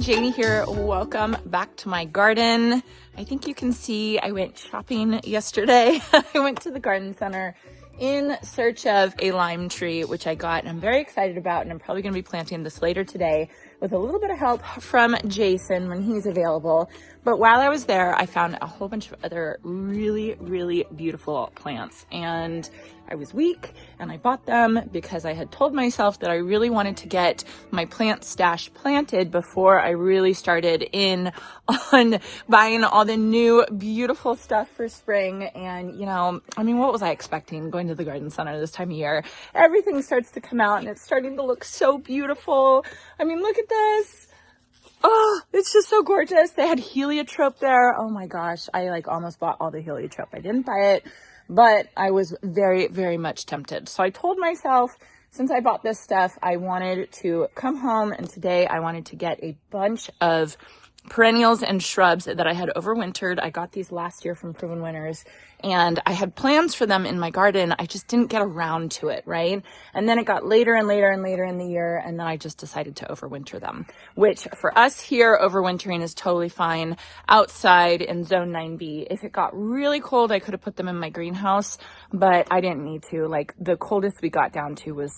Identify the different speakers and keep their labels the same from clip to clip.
Speaker 1: Janie here. Welcome back to my garden. I think you can see I went shopping yesterday. I went to the garden center in search of a lime tree, which I got and I'm very excited about, and I'm probably going to be planting this later today with a little bit of help from Jason when he's available. But while I was there, I found a whole bunch of other really, really beautiful plants, and I was weak and I bought them because I had told myself that I really wanted to get my plant stash planted before I really started in on buying all the new beautiful stuff for spring. And you know, I mean, what was I expecting going to the garden center this time of year? Everything starts to come out and it's starting to look so beautiful. I mean, look at this. Oh, it's just so gorgeous. They had heliotrope there. Oh my gosh. I like almost bought all the heliotrope. I didn't buy it, but I was very, very much tempted. So I told myself, since I bought this stuff, I wanted to come home, and today I wanted to get a bunch of perennials and shrubs that I had overwintered. I got these last year from Proven Winners, and I had plans for them in my garden. I just didn't get around to it, right? And then it got later and later and later in the year, and then I just decided to overwinter them, which for us here, overwintering is totally fine outside in zone 9B. If it got really cold, I could have put them in my greenhouse, but I didn't need to. Like, the coldest we got down to was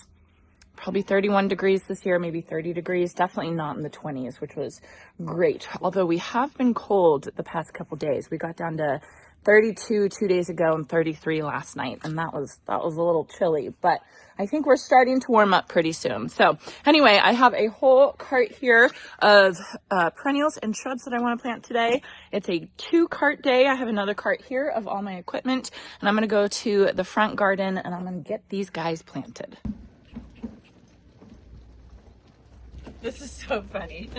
Speaker 1: probably 31 degrees this year, maybe 30 degrees, definitely not in the 20s, which was great. Although we have been cold the past couple days. We got down to 32 2 days ago and 33 last night, and that was a little chilly, but I think we're starting to warm up pretty soon. So anyway, I have a whole cart here of perennials and shrubs that I want to plant today. It's a 2-cart day. I have another cart here of all my equipment, and I'm going to go to the front garden and I'm going to get these guys planted. This is so funny.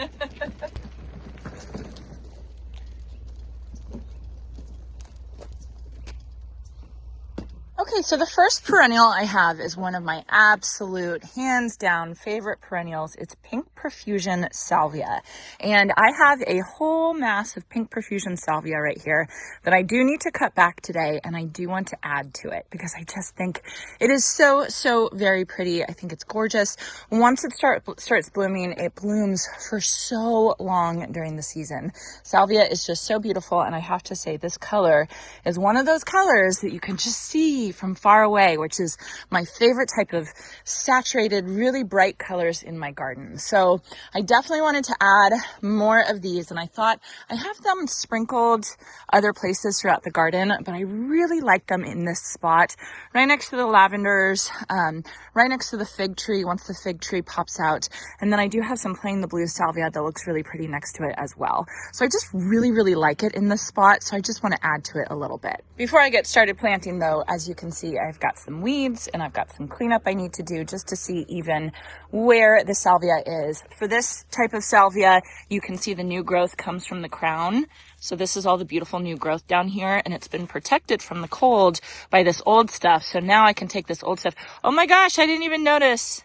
Speaker 1: Okay, so the first perennial I have is one of my absolute hands down favorite perennials. It's Pink Profusion Salvia. And I have a whole mass of Pink Profusion Salvia right here that I do need to cut back today, and I do want to add to it because I just think it is so very pretty. I think it's gorgeous. Once it starts blooming, it blooms for so long during the season. Salvia is just so beautiful, and I have to say this color is one of those colors that you can just see from far away, which is my favorite type of saturated, really bright colors in my garden. So I definitely wanted to add more of these, and I thought I have them sprinkled other places throughout the garden, but I really like them in this spot, right next to the lavenders, right next to the fig tree, once the fig tree pops out. And then I do have some plain the blue salvia that looks really pretty next to it as well. So I just really like it in this spot, so I just want to add to it a little bit. Before I get started planting though, as you can see, I've got some weeds and I've got some cleanup I need to do just to see even where the salvia is. For this type of salvia, you can see the new growth comes from the crown. So this is all the beautiful new growth down here, and it's been protected from the cold by this old stuff. So now I can take this old stuff. Oh my gosh, I didn't even notice.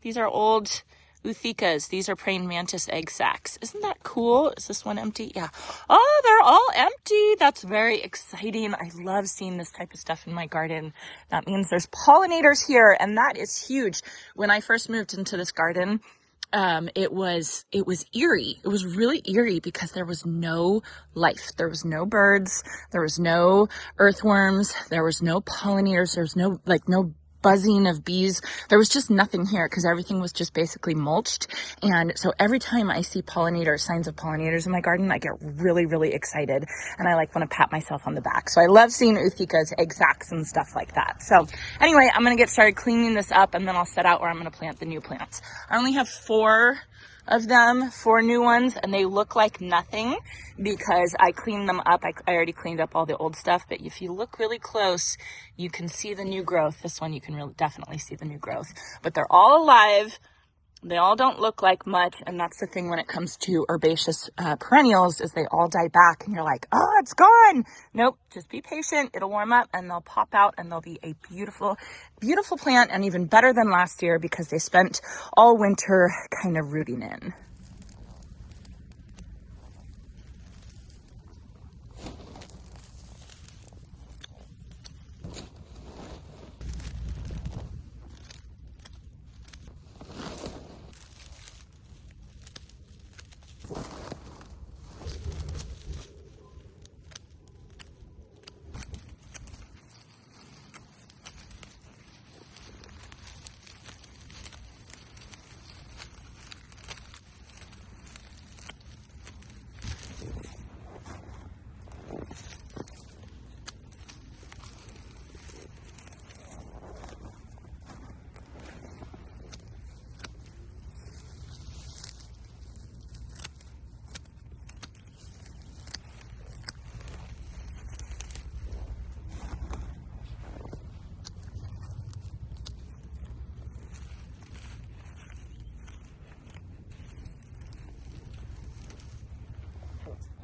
Speaker 1: These are old Euthecas. These are praying mantis egg sacs. Isn't that cool? Is this one empty? Yeah. Oh, they're all empty. That's very exciting. I love seeing this type of stuff in my garden. That means there's pollinators here, and that is huge. When I first moved into this garden, it was eerie. It was really eerie because there was no life. There was no birds. There was no earthworms. There was no pollinators. There was no buzzing of bees. There was just nothing here because everything was just basically mulched. And so every time I see signs of pollinators in my garden, I get really excited, and I want to pat myself on the back. So I love seeing Euthecas, egg sacs, and stuff like that. So anyway, I'm going to get started cleaning this up, and then I'll set out where I'm going to plant the new plants. I only have 4 of them, 4 new ones, and they look like nothing because I cleaned them up. I already cleaned up all the old stuff, but if you look really close, you can see the new growth. This one, you can definitely see the new growth, but they're all alive. They all don't look like much, and that's the thing when it comes to herbaceous perennials, is they all die back, and you're like, oh, it's gone. Nope, just be patient. It'll warm up, and they'll pop out, and they'll be a beautiful plant, and even better than last year because they spent all winter kind of rooting in.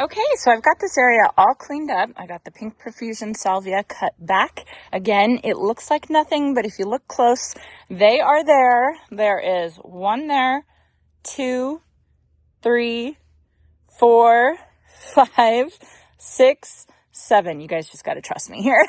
Speaker 1: Okay, so I've got this area all cleaned up. I got the pink profusion salvia cut back. Again, it looks like nothing, but if you look close, they are there. There is one there, 2, 3, 4, 5, 6, 7. You guys just got to trust me here.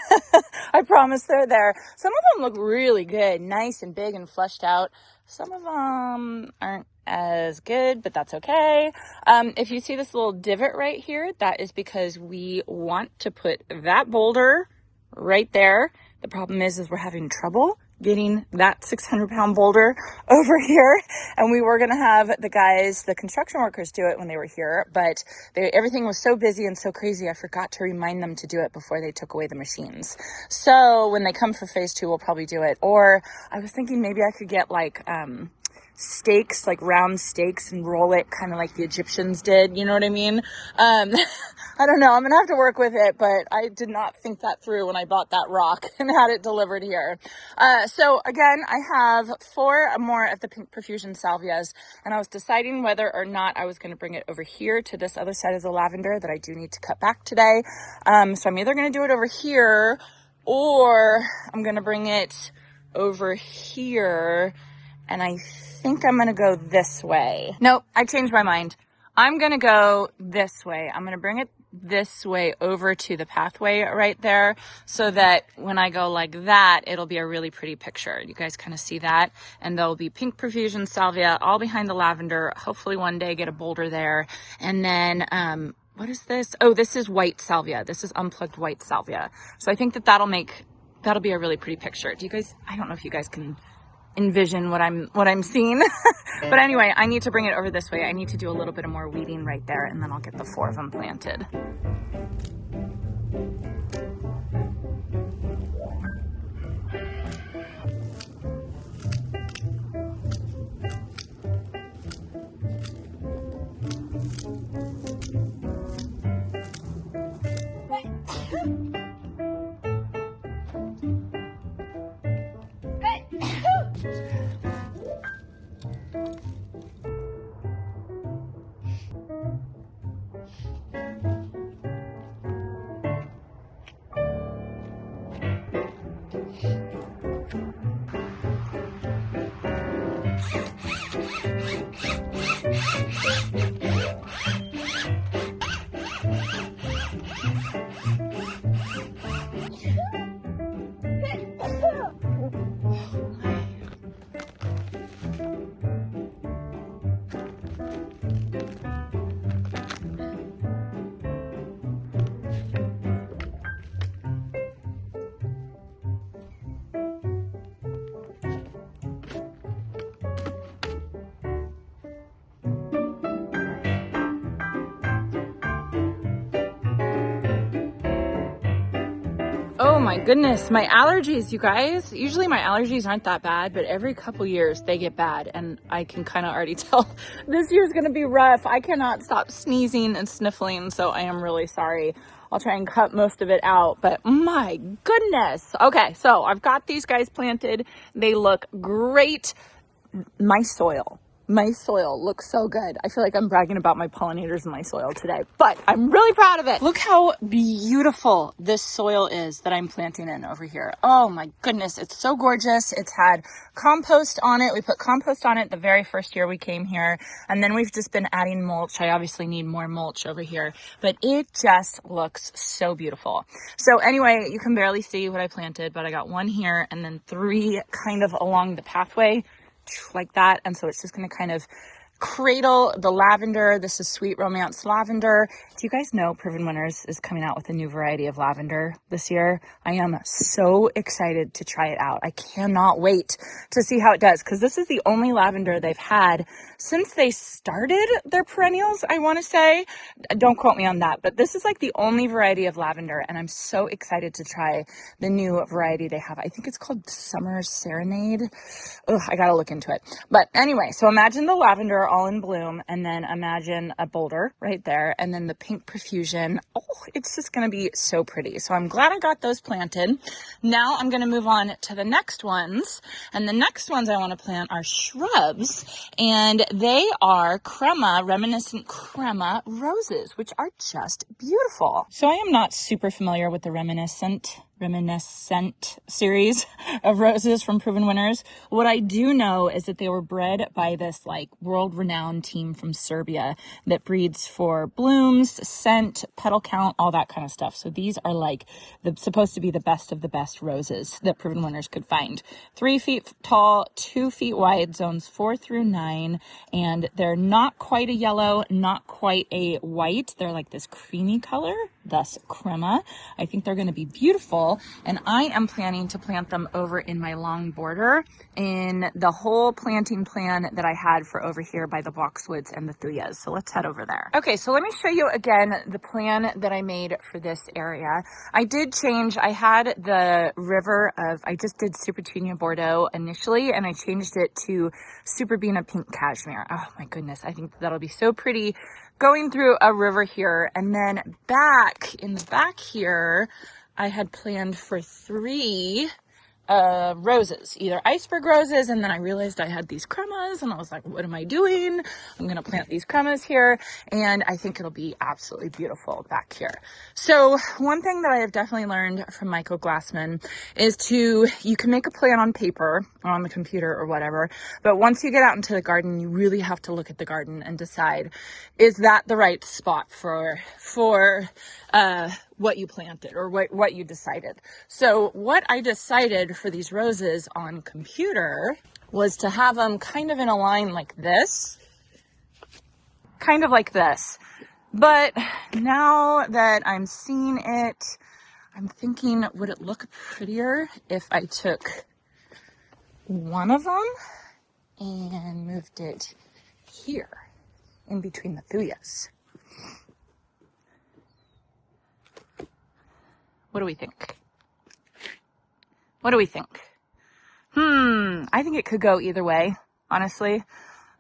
Speaker 1: I promise they're there. Some of them look really good, nice and big and fleshed out. Some of them aren't as good, but that's okay. If you see this little divot right here, that is because we want to put that boulder right there. The problem is we're having trouble getting that 600-pound boulder over here, and we were going to have the construction workers do it when they were here, but everything was so busy and so crazy, I forgot to remind them to do it before they took away the machines. So when they come for phase 2, we'll probably do it. Or I was thinking maybe I could get like steaks, like round steaks, and roll it kind of like the Egyptians did, you know what I mean? I don't know, I'm gonna have to work with it, but I did not think that through when I bought that rock and had it delivered here. So again, I have 4 more of the pink profusion salvias, and I was deciding whether or not I was gonna bring it over here to this other side of the lavender that I do need to cut back today. So I'm either gonna do it over here, or I'm gonna bring it over here, and I think I'm gonna go this way. Nope, I changed my mind. I'm gonna go this way. I'm gonna bring it this way over to the pathway right there, so that when I go like that, it'll be a really pretty picture. You guys kind of see that? And there'll be pink profusion salvia all behind the lavender. Hopefully one day get a boulder there. And then, what is this? Oh, this is white salvia. This is unplugged white salvia. So I think that'll be a really pretty picture. I don't know if you guys can envision what I'm seeing. But anyway, I need to bring it over this way. I need to do a little bit of more weeding right there, and then I'll get the 4 of them planted. Oh my goodness, my allergies, you guys. Usually my allergies aren't that bad, but every couple years they get bad, and I can kind of already tell this year's gonna be rough. I cannot stop sneezing and sniffling, so I am really sorry. I'll try and cut most of it out, but my goodness. Okay, so I've got these guys planted. They look great. My soil looks so good. I feel like I'm bragging about my pollinators in my soil today, but I'm really proud of it. Look how beautiful this soil is that I'm planting in over here. Oh my goodness, it's so gorgeous. It's had compost on it. We put compost on it the very first year we came here, and then we've just been adding mulch. I obviously need more mulch over here, but it just looks so beautiful. So anyway, you can barely see what I planted, but I got 1 here and then 3 kind of along the pathway like that. And so it's just going to kind of cradle the lavender. This is Sweet Romance lavender. Do you guys know Proven Winners is coming out with a new variety of lavender this year? I am so excited to try it out. I cannot wait to see how it does, because this is the only lavender they've had since they started their perennials, I want to say. Don't quote me on that, but this is like the only variety of lavender, and I'm so excited to try the new variety they have. I think it's called Summer Serenade. Ugh, I gotta look into it. But anyway, so imagine the lavender all in bloom, and then imagine a boulder right there, and then the pink profusion. Oh, it's just going to be so pretty. So I'm glad I got those planted. Now I'm going to move on to the next ones, and the next ones I want to plant are shrubs, and they are crema, reminiscent crema roses, which are just beautiful. So I am not super familiar with the reminiscent series of roses from Proven Winners. What I do know is that they were bred by this like world-renowned team from Serbia that breeds for blooms, scent, petal count, all that kind of stuff. So these are like supposed to be the best of the best roses that Proven Winners could find. 3 feet tall, 2 feet wide, zones 4 through 9, and they're not quite a yellow, not quite a white. They're like this creamy color, thus crema. I think they're going to be beautiful. And I am planning to plant them over in my long border in the whole planting plan that I had for over here by the boxwoods and the thuyas. So let's head over there. Okay, so let me show you again the plan that I made for this area. I did change. I had the river of, I just did Super Tunia Bordeaux initially, and I changed it to Super Bina Pink Cashmere. Oh my goodness, I think that'll be so pretty going through a river here. And then back in the back here, I had planned for 3 roses, either iceberg roses, and then I realized I had these cremas, and I was like, what am I doing? I'm going to plant these cremas here, and I think it'll be absolutely beautiful back here. So one thing that I have definitely learned from Michael Glassman is you can make a plan on paper or on the computer or whatever, but once you get out into the garden, you really have to look at the garden and decide, is that the right spot for what you planted or what you decided. So what I decided for these roses on computer was to have them kind of in a line like this, kind of like this. But now that I'm seeing it, I'm thinking, would it look prettier if I took one of them and moved it here in between the thuyas? What do we think? What do we think? I think it could go either way, honestly.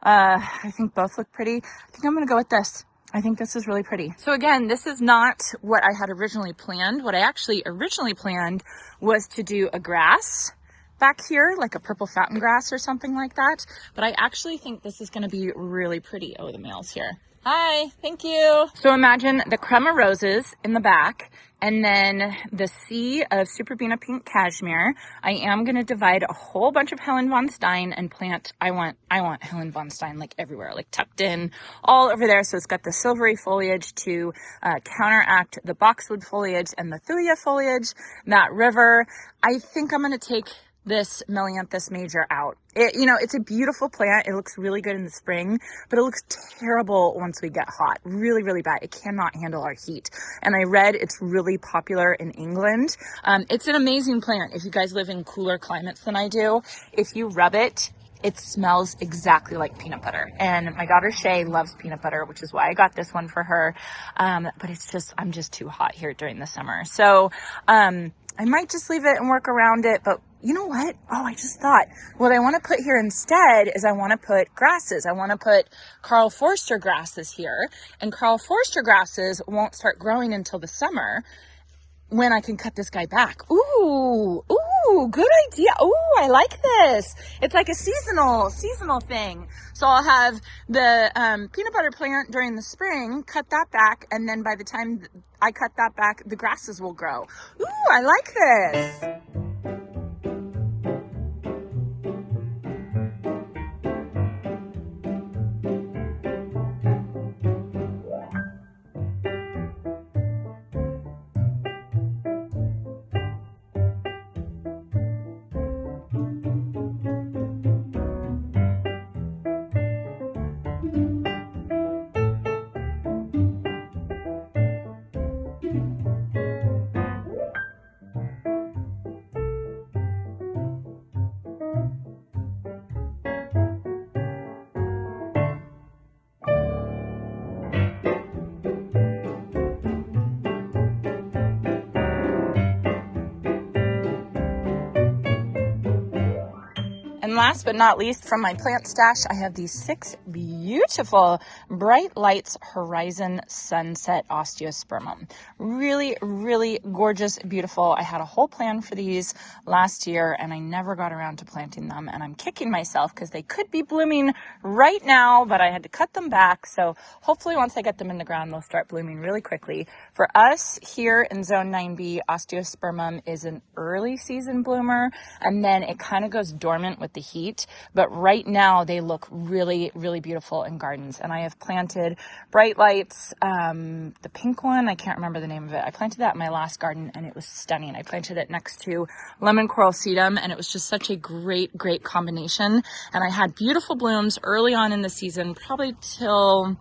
Speaker 1: I think both look pretty. I think I'm going to go with this. I think this is really pretty. So again, this is not what I had originally planned. What I actually originally planned was to do a grass back here, like a purple fountain grass or something like that. But I actually think this is going to be really pretty. Oh, the male's here. Hi, thank you. So imagine the crema roses in the back, and then the sea of Super Bina Pink Cashmere. I am going to divide a whole bunch of Helen von Stein and plant, I want Helen von Stein like everywhere, like tucked in all over there. So it's got the silvery foliage to counteract the boxwood foliage and the thuya foliage, that river. I think I'm going to take this Melianthus major out. It's a beautiful plant. It looks really good in the spring, but it looks terrible once we get hot. Really, really bad. It cannot handle our heat. And I read it's really popular in England. It's an amazing plant. If you guys live in cooler climates than I do, if you rub it, it smells exactly like peanut butter. And my daughter Shay loves peanut butter, which is why I got this one for her. But I'm just too hot here during the summer. So, I might just leave it and work around it, but you know what? Oh, I just thought, what I want to put here instead is I want to put grasses. I want to put Carl Forster grasses here, and Carl Forster grasses won't start growing until the summer when I can cut this guy back. Ooh, good idea. Ooh, I like this. It's like a seasonal thing. So I'll have the peanut butter plant during the spring, cut that back, and then by the time I cut that back, the grasses will grow. Ooh, I like this. last but not least, from my plant stash, I have these 6 beautiful Bright Lights Horizon Sunset Osteospermum. Really, really gorgeous, beautiful. I had a whole plan for these last year and I never got around to planting them, and I'm kicking myself because they could be blooming right now, but I had to cut them back. So hopefully once I get them in the ground, they'll start blooming really quickly. For us here in Zone 9B, Osteospermum is an early season bloomer, and then it kind of goes dormant with the heat. But right now they look really, really beautiful in gardens. And I have planted Bright Lights, the pink one, I can't remember the name of it. I planted that in my last garden and it was stunning. I planted it next to lemon coral sedum and it was just such a great, great combination. And I had beautiful blooms early on in the season, probably till,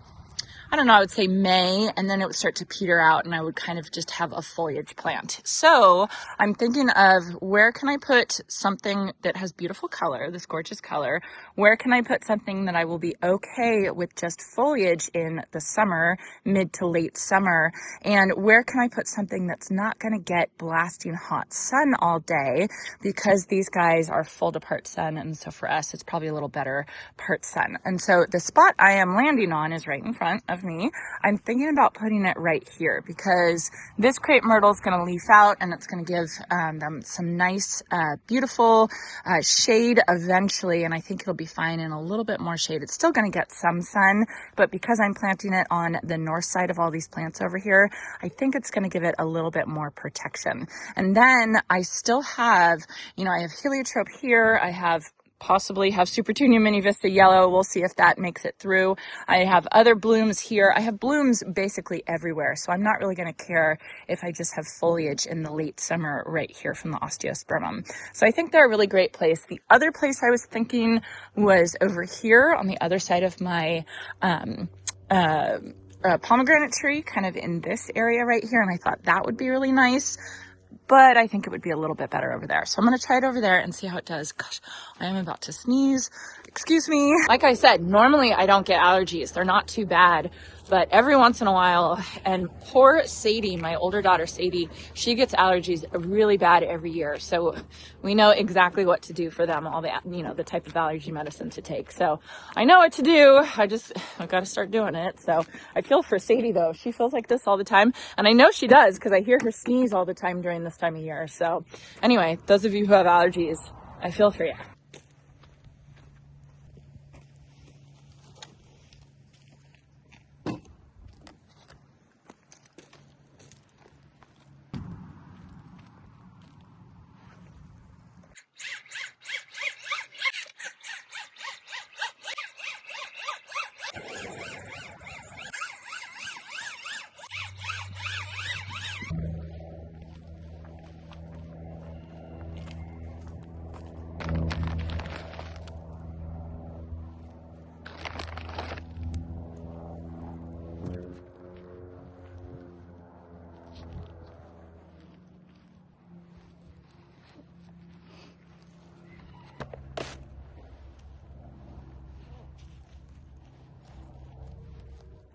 Speaker 1: I don't know, I would say May, and then it would start to peter out and I would kind of just have a foliage plant. So I'm thinking of, where can I put something that has beautiful color, this gorgeous color? Where can I put something that I will be okay with just foliage in the summer, mid to late summer? And where can I put something that's not going to get blasting hot sun all day? Because these guys are full to part sun, and so for us it's probably a little better part sun. And so the spot I am landing on is right in front of me. I'm thinking about putting it right here because this crepe myrtle is going to leaf out and it's going to give them some nice, beautiful shade eventually. And I think it'll be fine in a little bit more shade. It's still going to get some sun, but because I'm planting it on the north side of all these plants over here, I think it's going to give it a little bit more protection. And then I still have, I have heliotrope here. I possibly have Supertunia Mini Vista Yellow. We'll see if that makes it through. I have other blooms here. I have blooms basically everywhere, so I'm not really going to care if I just have foliage in the late summer right here from the Osteospermum. So I think they're a really great place. The other place I was thinking was over here on the other side of my pomegranate tree, kind of in this area right here, and I thought that would be really nice. But I think it would be a little bit better over there. So I'm going to try it over there and see how it does. Gosh, I am about to sneeze. Excuse me. Like I said, normally I don't get allergies. They're not too bad. But every once in a while, and poor Sadie, my older daughter Sadie, she gets allergies really bad every year. So we know exactly what to do for them, all the, the type of allergy medicine to take. So I know what to do. I've got to start doing it. So I feel for Sadie though. She feels like this all the time. And I know she does because I hear her sneeze all the time during this time of year. So anyway, those of you who have allergies, I feel for you.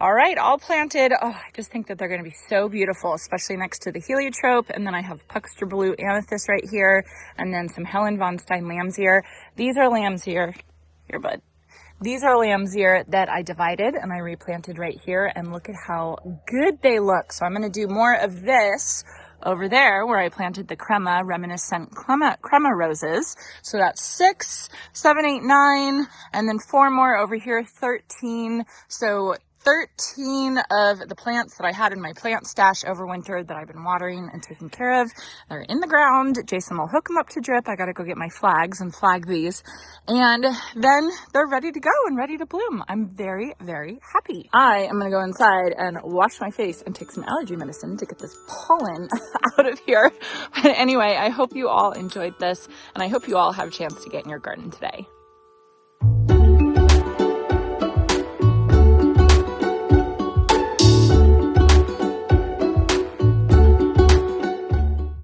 Speaker 1: All right, all planted. Oh, I just think that they're going to be so beautiful, especially next to the heliotrope. And then I have Puxter Blue Amethyst right here, and then some Helen von Stein lamb's ear. These are lamb's ear. Here, bud. These are lamb's ear that I divided and I replanted right here, and look at how good they look. So I'm going to do more of this over there where I planted the crema, reminiscent crema roses. So that's 6, 7, 8, 9, and then 4 more over here, 13. So 13 of the plants that I had in my plant stash overwintered that I've been watering and taking care of. They're in the ground. Jason will hook them up to drip. I got to go get my flags and flag these. And then they're ready to go and ready to bloom. I'm very, very happy. I am going to go inside and wash my face and take some allergy medicine to get this pollen out of here. But anyway, I hope you all enjoyed this, and I hope you all have a chance to get in your garden today.